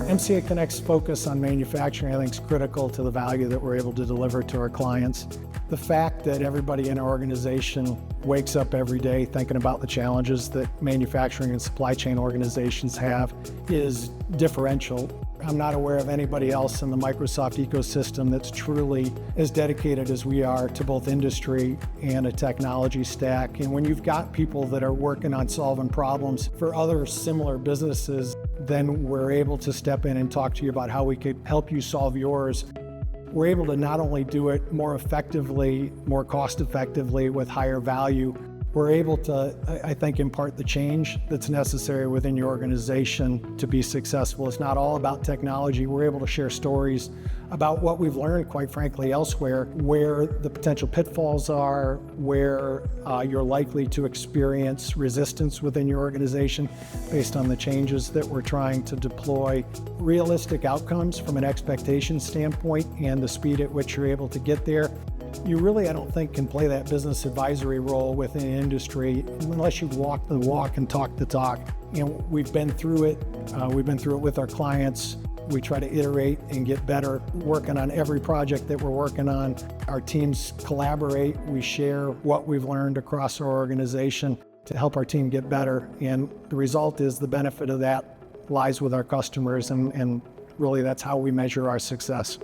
MCA Connect's focus on manufacturing, I think, is critical to the value that we're able to deliver to our clients. The fact that everybody in our organization wakes up every day thinking about the challenges that manufacturing and supply chain organizations have is differential. I'm not aware of anybody else in the Microsoft ecosystem that's truly as dedicated as we are to both industry and a technology stack. And when you've got people that are working on solving problems for other similar businesses, then we're able to step in and talk to you about how we could help you solve yours. We're able to not only do it more effectively, more cost effectively with higher value, we're able to, I think, impart the change that's necessary within your organization to be successful. It's not all about technology. We're able to share stories about what we've learned, quite frankly, elsewhere, where the potential pitfalls are, where you're likely to experience resistance within your organization based on the changes that we're trying to deploy. Realistic outcomes from an expectation standpoint and the speed at which you're able to get there. You really, I don't think, can play that business advisory role within an industry unless you walk the walk and talk the talk. And we've been through it. We've been through it with our clients. We try to iterate and get better, working on every project that we're working on. Our teams collaborate. We share what we've learned across our organization to help our team get better. And the result is the benefit of that lies with our customers. And really, that's how we measure our success.